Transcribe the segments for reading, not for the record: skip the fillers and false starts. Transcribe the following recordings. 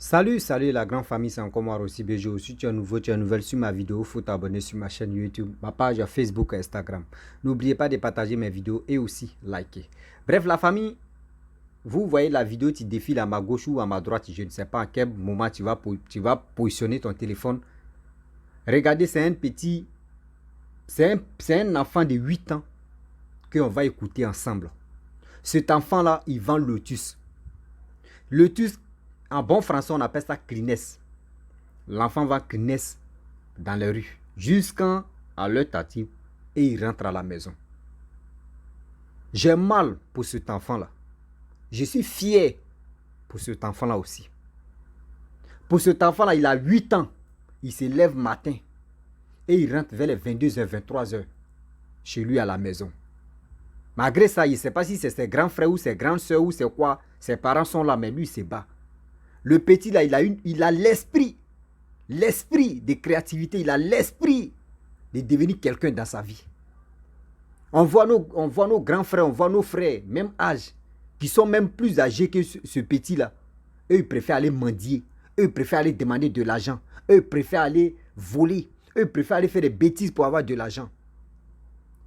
Salut la grande famille, c'est encore moi aussi BG. Si tu es nouveau, tu es nouvelle sur ma vidéo, il faut t'abonner sur ma chaîne YouTube, ma page Facebook et Instagram. N'oubliez pas de partager mes vidéos et aussi liker. Bref, la famille, vous voyez la vidéo, tu défiles à ma gauche ou à ma droite, je ne sais pas à quel moment tu vas positionner ton téléphone. Regardez, c'est un petit, c'est un enfant de 8 ans qu'on va écouter ensemble. Cet enfant-là, il vend Lotus. Lotus, en bon français, on appelle ça Kleenex. L'enfant va Kleenex dans les rues jusqu'à l'heure tardive et il rentre à la maison. J'ai mal pour cet enfant-là. Je suis fier pour cet enfant-là aussi. Pour cet enfant-là, il a 8 ans. Il se lève matin et il rentre vers les 22h, 23h chez lui à la maison. Malgré ça, il ne sait pas si c'est ses grands frères ou ses grandes soeurs ou c'est quoi. Ses parents sont là, mais lui, il se bat. Le petit là, il a l'esprit de créativité, il a l'esprit de devenir quelqu'un dans sa vie. On voit nos grands frères, on voit nos frères, même âge, qui sont même plus âgés que ce petit-là. Eux, ils préfèrent aller mendier. Eux, ils préfèrent aller demander de l'argent. Eux, ils préfèrent aller voler. Eux, ils préfèrent aller faire des bêtises pour avoir de l'argent.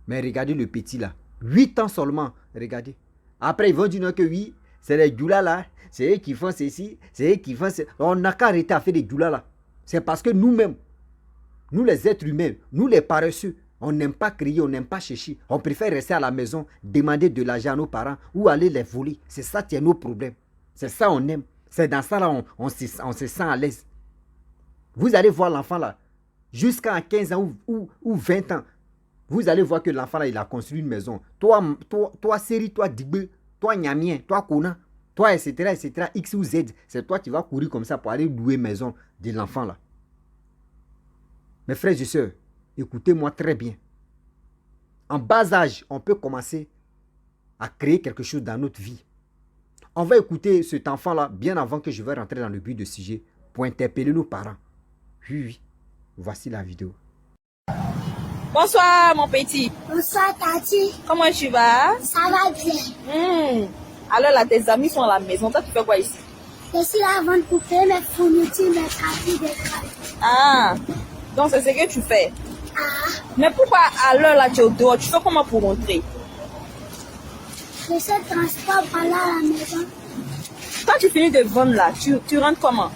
Mais regardez le petit là. 8 ans seulement, regardez. Après, ils vont dire que oui, c'est les djoulas là. C'est eux qui font ceci, c'est eux qui font ceci. On n'a qu'à arrêter à faire des djoulas là. C'est parce que nous-mêmes, nous les êtres humains, nous les paresseux, on n'aime pas crier, on n'aime pas chercher. On préfère rester à la maison, demander de l'argent à nos parents ou aller les voler. C'est ça qui est nos problèmes. C'est ça on aime. C'est dans ça là on se sent à l'aise. Vous allez voir l'enfant là, jusqu'à 15 ans ou 20 ans. Vous allez voir que l'enfant là, il a construit une maison. Toi Série, toi Digbe, toi Nyamien, toi Kona, toi etc. X ou Z. C'est toi qui vas courir comme ça pour aller louer maison de l'enfant là. Mes frères et sœurs, écoutez-moi très bien. En bas âge, on peut commencer à créer quelque chose dans notre vie. On va écouter cet enfant-là bien avant que je vais rentrer dans le but de sujet pour interpeller nos parents. Oui, voici la vidéo. Bonsoir mon petit. Bonsoir Tati. Comment tu vas? Ça va bien. Alors là, tes amis sont à la maison. Toi, tu fais quoi ici? Je suis là avant pour payer mes fournitures, mes papiers d'école. Ah, donc c'est ce que tu fais. Ah, Mais pourquoi à l'heure là, tu es au dehors? Tu fais comment pour rentrer? je sais transport par là à la maison. Quand tu finis de vendre là, tu rentres comment?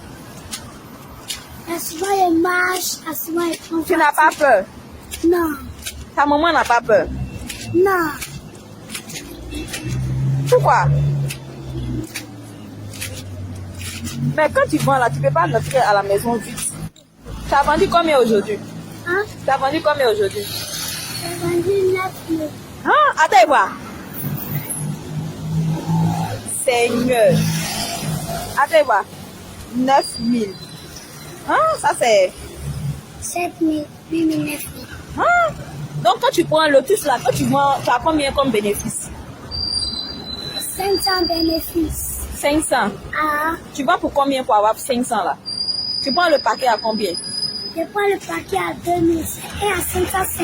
Et souvent je marche, et souvent je prends. Tu n'as pas peur? Non, Ta maman n'a pas peur? non. Pourquoi? Mais quand tu vends là, tu ne peux pas rentrer à la maison vite. Tu as vendu combien aujourd'hui? Hein? Tu as vendu combien aujourd'hui? J'ai vendu 9 000. Ah, attends, voir. Seigneur. Attends, voir. 9 000. Ah, ça c'est... 7 000, 8 000, 9 000. Ah. Donc quand tu prends un lotus là, quand tu vends, tu as combien comme bénéfice? 500 bénéfices. 500. Ah, Tu vends pour combien pour avoir 500 là? Tu prends le paquet à combien? je prends le paquet à 2 000 et à 500, 500.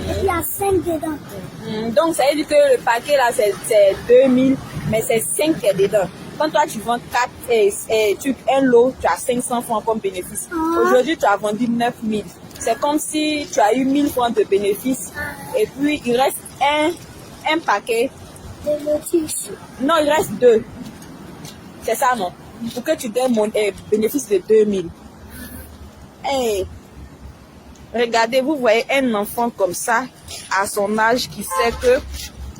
Et il y a 5 dedans. Donc ça veut dire que le paquet là c'est 2000, mais c'est 5 qui est dedans. Quand toi tu vends 4 un lot, tu as 500 francs comme bénéfice. Ah. Aujourd'hui tu as vendu 9 000. C'est comme si tu as eu 1000 francs de bénéfice. Et puis il reste un paquet. De lotus. Non, il reste 2. C'est ça non? Pour que tu donnes mon bénéfice de 2000. Hey. Regardez, vous voyez un enfant comme ça, à son âge, qui sait que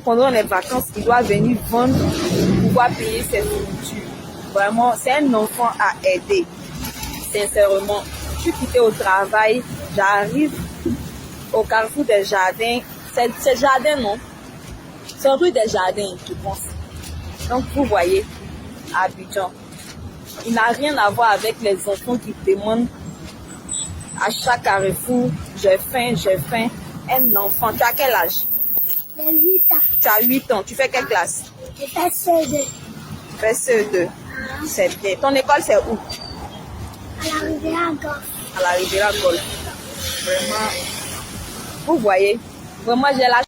pendant les vacances, il doit venir vendre pour pouvoir payer ses fournitures. Vraiment, c'est un enfant à aider. Sincèrement, je suis quittée au travail, j'arrive au carrefour des jardins. C'est jardin, non? C'est rue des jardins, je pense. Donc, vous voyez, à Abidjan, il n'a rien à voir avec les enfants qui demandent à chaque carrefour, j'ai faim. Un enfant, tu as quel âge? J'ai 8 ans. Tu as 8 ans, tu fais quelle classe? Je fais CE2. Tu fais CE2. C'est bien. Ton école, c'est où? À la rivière Golfe. À la rivière Golfe. Vraiment, vous voyez, vraiment, j'ai la...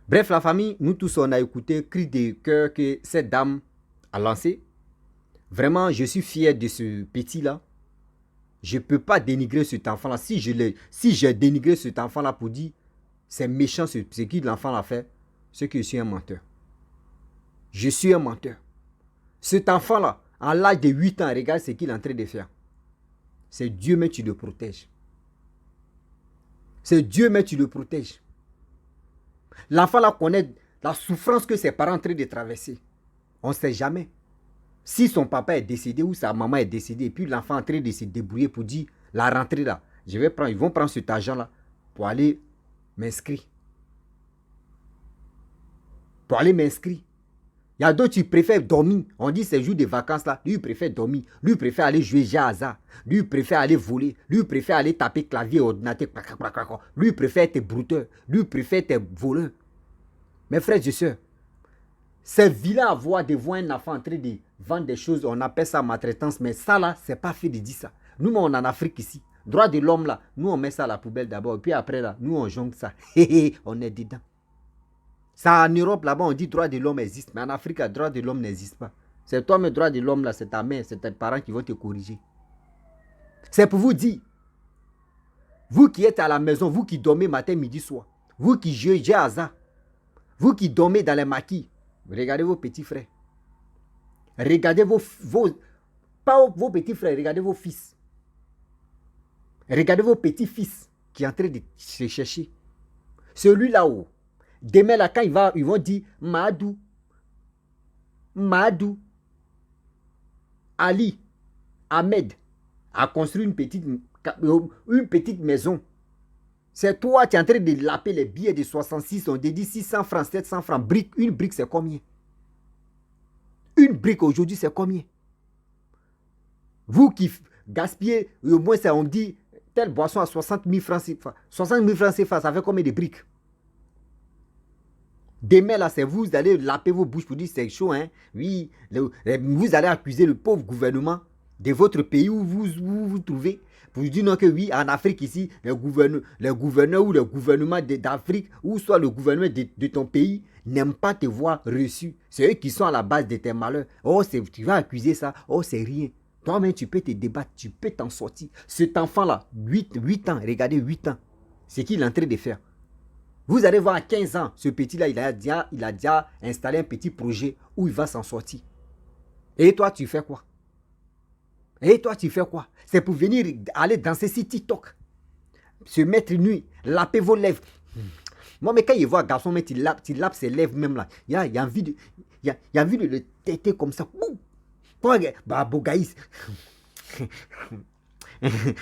Bref, la famille, nous tous, on a écouté cri de cœur que cette dame a lancé. Vraiment, je suis fier de ce petit-là. Je ne peux pas dénigrer cet enfant-là. Si j'ai dénigré cet enfant-là pour dire c'est méchant ce que l'enfant a fait, c'est que je suis un menteur. Je suis un menteur. Cet enfant-là, à l'âge de 8 ans, regarde ce qu'il est en train de faire. C'est Dieu, mais tu le protèges. C'est Dieu, mais tu le protèges. L'enfant-là connaît la souffrance que ses parents sont en train de traverser. On ne sait jamais. Si son papa est décédé ou sa maman est décédée, et puis l'enfant est en train de se débrouiller pour dire la rentrée là, ils vont prendre cet argent-là pour aller m'inscrire. Pour aller m'inscrire. Il y a d'autres qui préfèrent dormir. On dit ces jours de vacances là, lui il préfère dormir. Lui il préfère aller jouer jeu à hasard. Lui il préfère aller voler. Lui il préfère aller taper clavier, ordinateur. Lui il préfère être brouteur. Lui il préfère être voleur. Mes frères et sœurs, c'est vilain à voir de voir un enfant en train de vendre des choses. On appelle ça maltraitance. Mais ça là, c'est pas fait de dire ça. Nous, on est en Afrique ici. Droit de l'homme là, nous on met ça à la poubelle d'abord. Et puis après là, nous on jongle ça. On est dedans. Ça en Europe là-bas, on dit droit de l'homme existe. Mais en Afrique, le droit de l'homme n'existe pas. C'est toi, mais droit de l'homme là, c'est ta mère, c'est tes parents qui vont te corriger. C'est pour vous dire, vous qui êtes à la maison, vous qui dormez matin, midi, soir, vous qui jouez à hasard, vous qui dormez dans les maquis, regardez vos petits frères. Regardez pas vos petits frères, regardez vos fils. Regardez vos petits-fils qui sont en train de se chercher. Celui là-haut, demain là, quand ils vont dire Madou, Ali, Ahmed a construit une petite maison. C'est toi qui es en train de laper les billets de 66, on te dit 600 francs, 700 francs. Une brique, c'est combien? Une brique aujourd'hui, c'est combien? Vous qui gaspillez, au moins ça, on dit, telle boisson à 60 000 francs CFA. 60 000 francs CFA, ça fait combien de briques? Demain, là, c'est vous allez laper vos bouches pour dire c'est chaud, hein? Oui, vous allez accuser le pauvre gouvernement de votre pays où vous vous trouvez. Pour dire non que oui, en Afrique ici, les gouverneurs ou le gouvernement d'Afrique, ou soit le gouvernement de ton pays, n'aiment pas te voir reçu. C'est eux qui sont à la base de tes malheurs. Oh, tu vas accuser ça. Oh, c'est rien. Toi-même, tu peux te débattre, tu peux t'en sortir. Cet enfant-là, 8 ans, regardez, 8 ans, c'est qu'il est en train de faire. Vous allez voir à 15 ans, ce petit-là, il a déjà installé un petit projet où il va s'en sortir. Et toi, tu fais quoi? C'est pour venir aller danser sur TikTok. Se mettre nuit, laper vos lèvres. Moi, mais quand il voit un garçon, il lape ses lèvres même là. Il a envie de le têter comme ça. Bah, Bogaïs.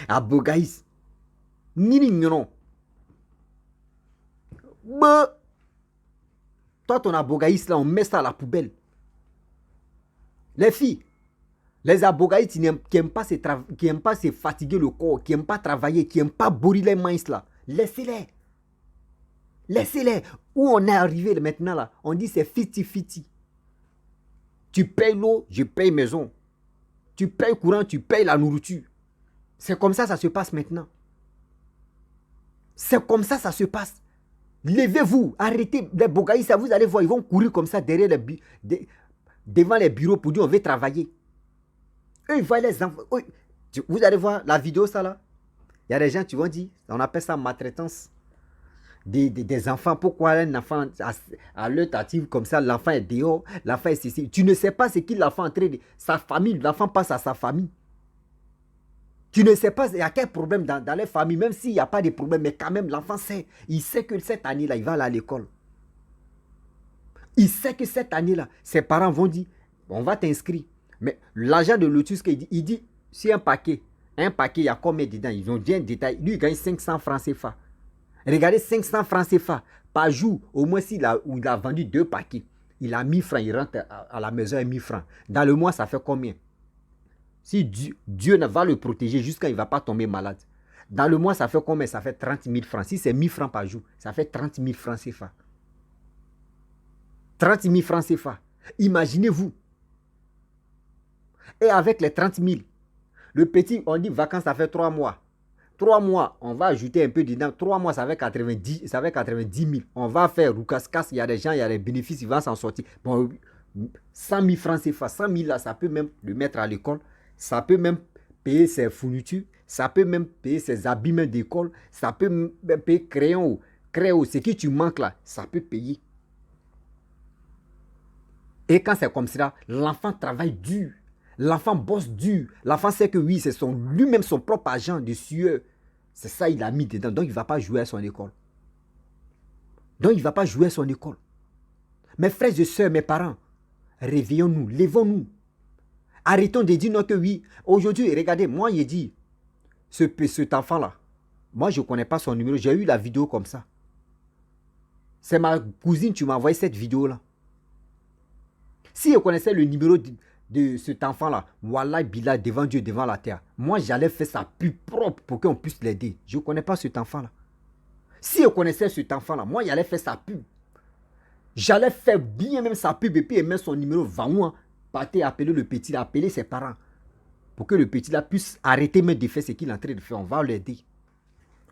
Ah, Bogaïs. Non. Bah. Toi, ton abogaïs là, on met ça à la poubelle. Les filles, les abogaïs qui n'aiment pas se fatiguer le corps, qui n'aiment pas travailler, qui n'aiment pas bourrer les mains là, laissez-les. Où on est arrivé maintenant là, on dit c'est fiti. Tu payes l'eau, je paye maison. Tu payes courant, tu payes la nourriture. C'est comme ça se passe maintenant. C'est comme ça se passe. Levez-vous, arrêtez les bogaïs, vous allez voir, ils vont courir comme ça devant les bureaux pour dire on veut travailler. Eux, ils voient les enfants. Vous allez voir la vidéo, ça là. Il y a des gens qui vont dire, on appelle ça maltraitance des enfants. Pourquoi un enfant à l'heure active comme ça, l'enfant est dehors, l'enfant est ceci. Tu ne sais pas ce qu'il l'enfant entraîne de sa famille, l'enfant passe à sa famille. Tu ne sais pas, il y a quel problème dans les familles, même s'il n'y a pas de problème, mais quand même, l'enfant sait. Il sait que cette année-là, il va aller à l'école. Il sait que cette année-là, ses parents vont dire, on va t'inscrire. Mais l'agent de Lotus, il dit, c'est un paquet, il y a combien dedans? Ils ont dit un détail. Lui, il gagne 500 francs CFA. Regardez, 500 francs CFA par jour. Au moins, il a vendu 2 paquets. Il a 1000 francs, il rentre à la maison à 1000 francs. Dans le mois, ça fait combien? Si Dieu va le protéger jusqu'à il ne va pas tomber malade. Dans le mois, ça fait combien? Ça fait 30 000 francs. Si c'est 1000 francs par jour, ça fait 30 000 francs CFA. 30 000 francs CFA. Imaginez-vous. Et avec les 30 000, le petit, on dit vacances, ça fait 3 mois. 3 mois, on va ajouter un peu dedans. 3 mois, ça fait 90 000. On va faire Roukas-Kas, il y a des gens, il y a des bénéfices, ils vont s'en sortir. Bon, 100 000 francs CFA, 100 000 là, ça peut même le mettre à l'école, ça peut même payer ses fournitures, ça peut même payer ses habillements d'école, ça peut même payer crayon, ce qui tu manques là, ça peut payer. Et quand c'est comme ça, l'enfant travaille dur, l'enfant bosse dur, l'enfant sait que oui, c'est lui-même son propre agent de sueur. C'est ça il a mis dedans, donc il ne va pas jouer à son école. Donc il ne va pas jouer à son école. Mes frères et sœurs, mes parents, réveillons-nous, levons-nous. Arrêtons de dire non que oui. Aujourd'hui, regardez, moi j'ai dit, cet enfant-là, moi je ne connais pas son numéro, j'ai eu la vidéo comme ça. C'est ma cousine, tu m'as envoyé cette vidéo-là. Si je connaissais le numéro de cet enfant-là, Wallah Billah, devant Dieu, devant la terre, moi j'allais faire ça plus propre pour qu'on puisse l'aider. Je ne connais pas cet enfant-là. Si je connaissais cet enfant-là, moi j'allais faire sa pub. J'allais faire bien même sa pub et puis mettre son numéro, va moi, partez appeler le petit, appeler ses parents. Pour que le petit là puisse arrêter même de faire ce qu'il est en train de faire. On va l'aider.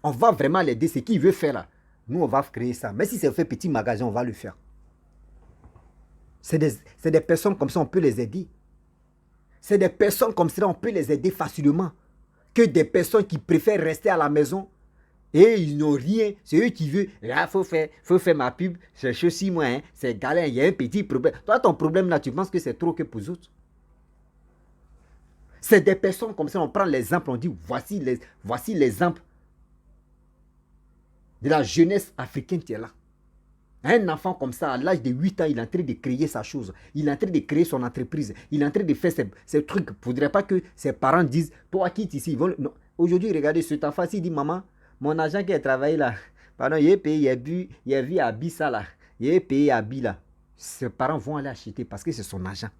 On va vraiment l'aider, ce qu'il veut faire là. Nous on va créer ça. Mais si c'est fait petit magasin, on va le faire. C'est des personnes comme ça, on peut les aider. C'est des personnes comme ça, on peut les aider facilement. Que des personnes qui préfèrent rester à la maison et ils n'ont rien. C'est eux qui veulent. Là, faut faire ma pub. C'est ceci, moi. Hein, c'est galère. Il y a un petit problème. Toi, ton problème là, tu penses que c'est trop que pour les autres. C'est des personnes comme ça, on prend l'exemple, on dit voici l'exemple de la jeunesse africaine qui est là. Un enfant comme ça, à l'âge de 8 ans, il est en train de créer sa chose. Il est en train de créer son entreprise. Il est en train de faire ces trucs. Il ne faudrait pas que ses parents disent, toi, quitte ici. Aujourd'hui, regardez, cet enfant, s'il dit, maman, mon agent qui a travaillé là, pardon, il est payé, il a vu à ça là. Il est payé à là. Ses parents vont aller acheter parce que c'est son agent.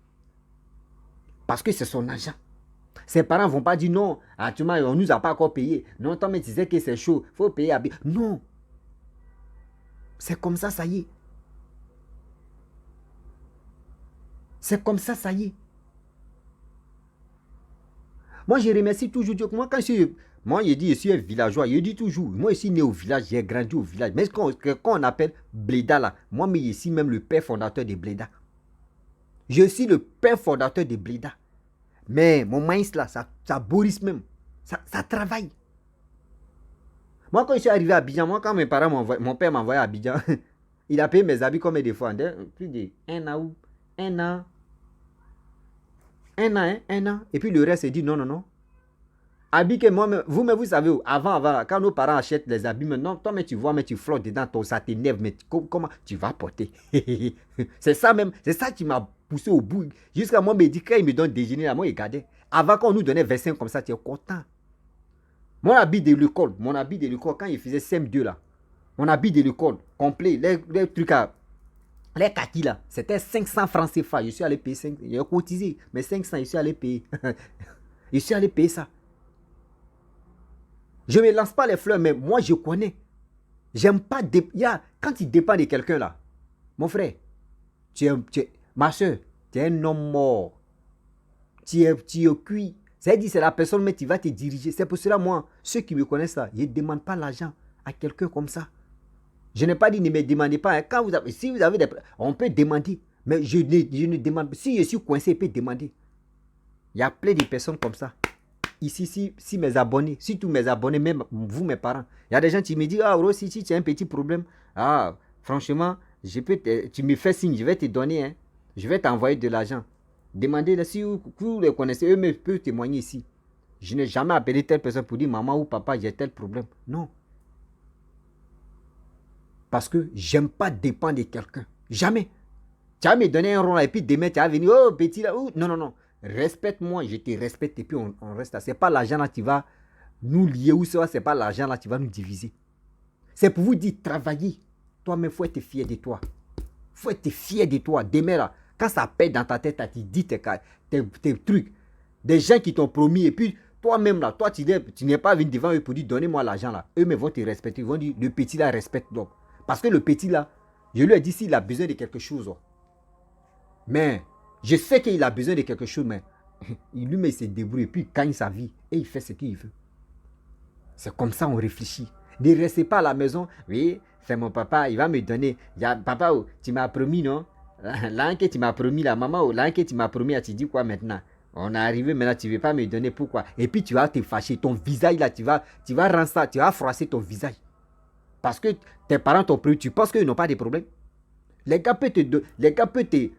Parce que c'est son agent. Ses parents ne vont pas dire non, actuellement, on ne nous a pas encore payé. Non, toi, mais tu sais que c'est chaud, il faut payer à non. C'est comme ça, ça y est. C'est comme ça, ça y est. Moi, je remercie toujours Dieu. Moi, je dis, je suis un villageois. Je dis toujours, moi, je suis né au village, j'ai grandi au village. Mais quand on appelle Bléda, là, moi, mais je suis même le père fondateur de Bléda. Je suis le père fondateur de Bléda. Mais mon maïs, là, ça bourrisse même. Ça travaille. Moi, quand je suis arrivé à Abidjan, moi, quand mon père m'a envoyé à Abidjan, il a payé mes habits combien de fois? Plus d'un an ou un an. Un an. Et puis le reste, il dit non. Habits que moi, vous savez, avant, quand nos parents achètent les habits, maintenant, toi, mais tu vois, mais tu flottes dedans, ça t'énerve, mais comment tu vas porter? C'est ça même, c'est ça qui m'a poussé au bout. Jusqu'à moi, me dit, quand il me donne déjeuner, là, moi, il gardait. Avant qu'on nous donnait 25 comme ça, tu es content. Mon habit de l'école, quand il faisait CM2 là, mon habit de l'école, complet, les trucs à, les kakis là, c'était 500 francs CFA. Je suis allé payer 5, j'ai cotisé, mais 500, je suis allé payer. Je suis allé payer ça. Je ne me lance pas les fleurs, mais moi je connais. J'aime pas, quand tu dépends de quelqu'un là, mon frère, ma soeur, tu es un homme mort. Tu es cuit. C'est-à-dire, c'est la personne, mais tu vas te diriger. C'est pour cela, moi, ceux qui me connaissent là, je ne demande pas l'argent à quelqu'un comme ça. Je n'ai pas dit, ne me demandez pas. Hein. Si vous avez des... On peut demander. Mais je ne demande pas. Si je suis coincé, je peux demander. Il y a plein de personnes comme ça. Ici, si mes abonnés, si tous mes abonnés, même vous, mes parents, il y a des gens qui me disent, ah, Rossi, si tu as un petit problème, ah, franchement, tu me fais signe, je vais te donner, hein. Je vais t'envoyer de l'argent. Demandez si vous les connaissez, eux peuvent témoigner ici. Je n'ai jamais appelé telle personne pour dire maman ou papa, j'ai tel problème. Non. Parce que j'aime pas dépendre de quelqu'un. Jamais. Tu vas me donner un rond là et puis demain tu vas venir, oh petit là. Oh. Non. Respecte-moi, je te respecte et puis on reste là. Ce n'est pas l'argent là qui va nous lier ou ce n'est pas l'argent là qui va nous diviser. C'est pour vous dire, travailler. Toi-même, il faut être fier de toi. Il faut être fier de toi. Demain là. Quand ça pète dans ta tête, tu dis tes trucs. Des gens qui t'ont promis. Et puis, toi-même, là, toi, tu n'es pas venu devant eux pour dire, donnez-moi l'argent, là. Eux, mais vont te respecter. Ils vont dire, le petit, là, respecte donc. Parce que le petit, là, je lui ai dit s'il a besoin de quelque chose. Oh. Mais, je sais qu'il a besoin de quelque chose, mais lui, il se débrouille. Et puis, il gagne sa vie. Et il fait ce qu'il veut. C'est comme ça on réfléchit. Ne restez pas à la maison. Oui, c'est mon papa, il va me donner. Papa, tu m'as promis, non? Là que tu m'as promis, la maman, là que tu m'as promis, tu dis quoi maintenant? On est arrivé maintenant, tu ne veux pas me donner pourquoi? Et puis tu vas te fâcher, ton visage là, tu vas rendre ça, tu vas froisser ton visage. Parce que tes parents t'ont pris, tu penses qu'ils n'ont pas de problème? Les gars peuvent te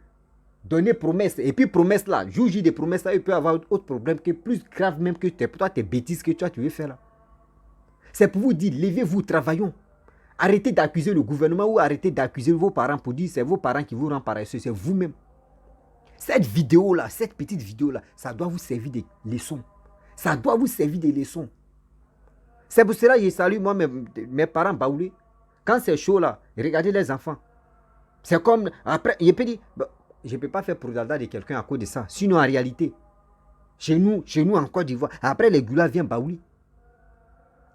donner promesse. Et puis promesse là, jour des promesses là, ils peuvent avoir autre problème qui est plus grave même que toi, tes bêtises que toi tu veux faire là. C'est pour vous dire, levez-vous, travaillons. Arrêtez d'accuser le gouvernement ou arrêtez d'accuser vos parents pour dire c'est vos parents qui vous rendent paresseux, c'est vous-même. Cette vidéo là, cette petite vidéo là, ça doit vous servir de leçon. Ça doit vous servir de leçon. C'est pour cela que je salue moi mes parents baoulés. Quand c'est chaud là, regardez les enfants. C'est comme, après, je peux dire, je ne peux pas faire propagande de quelqu'un à cause de ça. Sinon en réalité, chez nous en Côte d'Ivoire, après les goulas viennent baouler.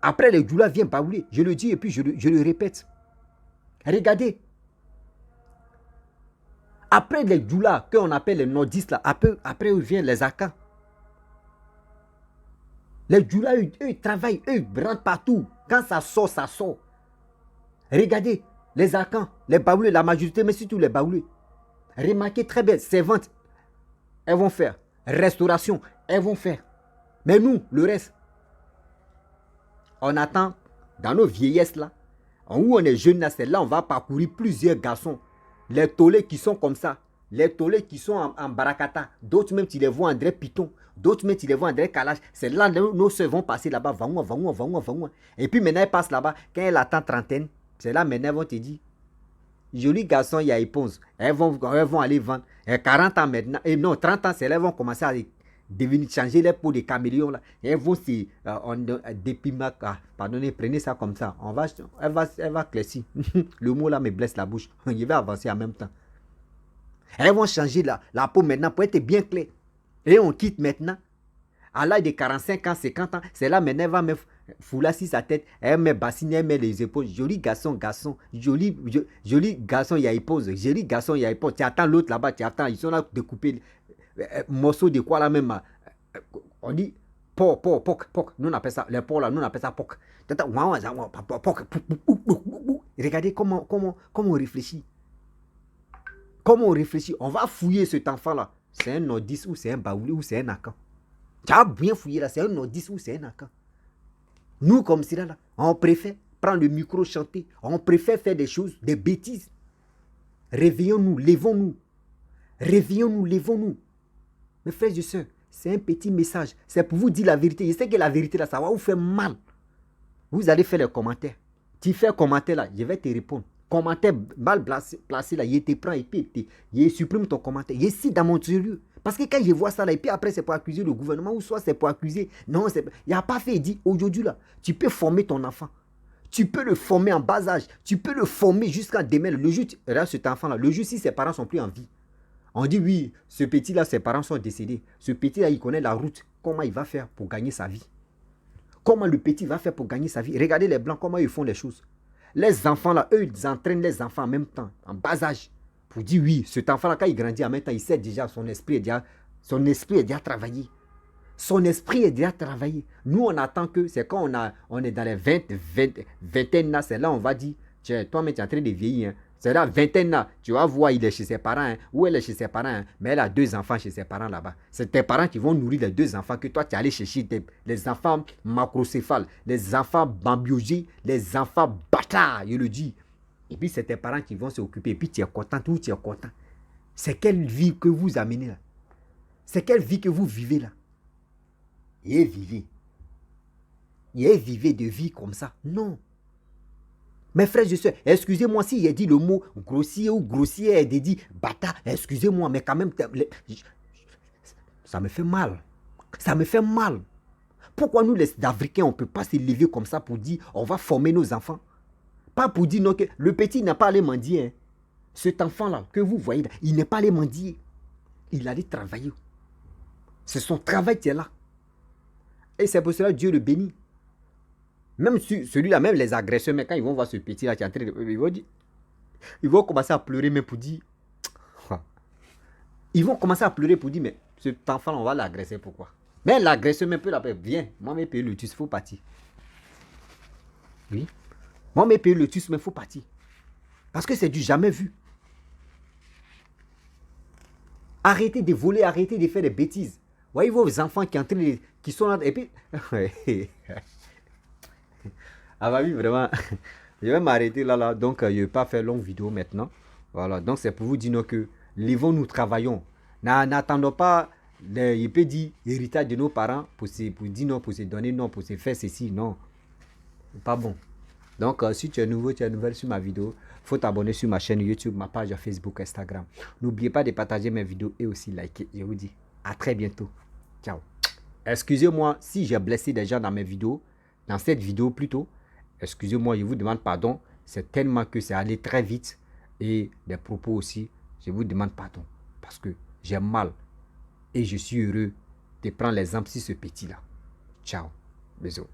Après les goulas viennent baouler. Je le dis et puis je le répète. Regardez. Après les goulas qu'on appelle les nordistes là, après viennent les Akans. Les goulas, eux, ils travaillent, eux, ils rentrent partout. Quand ça sort, ça sort. Regardez, les Akans, les baoulés, la majorité, mais surtout les baoulés. Remarquez très bien, servantes, elles vont faire. Restauration, elles vont faire. Mais nous, le reste, on attend, dans nos vieillesses là, où on est jeune là, c'est là on va parcourir plusieurs garçons. Les tolés qui sont comme ça, les tolés qui sont en barakata, d'autres même tu les vois en André Piton, d'autres même tu les vois en André Kalash. C'est là nos soeurs vont passer là-bas, va. Et puis maintenant elles passent là-bas, quand elles attendent trentaine, c'est là maintenant elles vont te dire, joli garçon, il y a éponge. Elles vont aller vendre. Et 40 ans maintenant, et non, 30 ans, c'est là elles vont commencer à devenir changer les peaux des caméléons là. Elles vont se pardonnez, prenez ça comme ça. Elle va claircir. Le mot là me blesse la bouche. Je vais avancer en même temps. Elles vont changer la peau maintenant pour être bien clair. Et on quitte maintenant. À l'âge de 45 ans, 50 ans, c'est là maintenant elle va mettre foulard sur sa tête, elle met bassine, elle met les épaules. Joli garçon, joli garçon, il y a épouse. Joli garçon, il y a épouse. Tu attends l'autre là-bas, tu attends, ils sont là de couper morceaux de quoi là même. On dit porc. Nous on appelle ça, les porcs là, nous on appelle ça porc. Regardez comment on réfléchit. Comment on réfléchit. On va fouiller cet enfant là. C'est un nordiste ou c'est un baoulé ou c'est un Akan. Tu as bien fouillé là, c'est un nordiste ou c'est un Akan. Nous comme ça là, on préfère prendre le micro, chanter. On préfère faire des choses, des bêtises. Réveillons-nous, levons-nous. Réveillons-nous, levons-nous. Mes frères et sœurs, c'est un petit message. C'est pour vous dire la vérité. Je sais que la vérité là, ça va vous faire mal. Vous allez faire les commentaires. Tu fais un commentaire là, je vais te répondre. Commentaire mal placé là, je te prends et puis je supprime ton commentaire. Je suis dans mon sérieux. Parce que quand je vois ça là, et puis après c'est pour accuser le gouvernement ou soit c'est pour accuser. Non, il n'y a pas fait. Il dit aujourd'hui là, tu peux former ton enfant. Tu peux le former en bas âge. Tu peux le former jusqu'à demain. Le jour, regarde cet enfant là, le jour si ses parents sont plus en vie. On dit oui, ce petit là, ses parents sont décédés. Ce petit là, il connaît la route. Comment il va faire pour gagner sa vie? Comment le petit va faire pour gagner sa vie? Regardez les blancs, comment ils font les choses. Les enfants là, eux, ils entraînent les enfants en même temps, en bas âge. Pour dire oui, cet enfant là, quand il grandit en même temps, il sait déjà, son esprit est déjà travaillé. Son esprit est déjà travaillé. Nous, on attend que, c'est quand on est dans les vingtaines là, c'est là on va dire, tiens, toi-même tu es en train de vieillir. Hein. C'est là, vingtaine là, tu vas voir, il est chez ses parents, hein, ou elle est chez ses parents, hein, mais elle a 2 enfants chez ses parents là-bas. C'est tes parents qui vont nourrir les 2 enfants que toi tu es allé chercher, les enfants macrocéphales, les enfants bambiogés, les enfants bâtards, je le dis. Et puis c'est tes parents qui vont s'occuper, et puis tu es content, tout tu es content. C'est quelle vie que vous amenez là? C'est quelle vie que vous vivez là? Et vivez de vie comme ça? Non. Mes frères et sœurs, excusez-moi si j'ai dit le mot grossier ou grossière, j'ai dit bâtard, excusez-moi, mais quand même, ça me fait mal. Ça me fait mal. Pourquoi nous, les Africains, on ne peut pas se lever comme ça pour dire on va former nos enfants? Pas pour dire non, que le petit n'a pas allé mendier. Hein. Cet enfant-là, que vous voyez, là, il n'est pas allé mendier. Il allait travailler. C'est son travail qui est là. Et c'est pour cela que Dieu le bénit. Même celui-là, même les agresseurs, mais quand ils vont voir ce petit-là qui est en train de... Ils vont commencer à pleurer, mais pour dire... Ils vont commencer à pleurer pour dire, mais cet enfant-là, on va l'agresser, pourquoi? Mais l'agresseur, même peut l'appeler, viens, moi, mes pays le tuent, il faut partir. Oui. Moi, mes pays le tuent, mais il faut partir. Parce que c'est du jamais vu. Arrêtez de voler, arrêtez de faire des bêtises. Voyez vos enfants qui sont là, et puis... Ah bah oui, vraiment. Je vais m'arrêter là. Donc, je ne vais pas faire longue vidéo maintenant. Voilà, donc c'est pour vous dire que levons, nous travaillons. N'attendons pas, il peut dire, héritage de nos parents pour dire non, pour se donner non, pour se faire ceci. Non, c'est pas bon. Donc, si tu es nouveau, tu es nouvelle sur ma vidéo, il faut t'abonner sur ma chaîne YouTube, ma page Facebook, Instagram. N'oubliez pas de partager mes vidéos et aussi liker. Je vous dis à très bientôt. Ciao. Excusez-moi si j'ai blessé des gens dans mes vidéos, dans cette vidéo plutôt. Excusez-moi, je vous demande pardon. C'est tellement que c'est allé très vite. Et des propos aussi, je vous demande pardon. Parce que j'ai mal. Et je suis heureux de prendre l'exemple sur ce petit-là. Ciao. Bisous.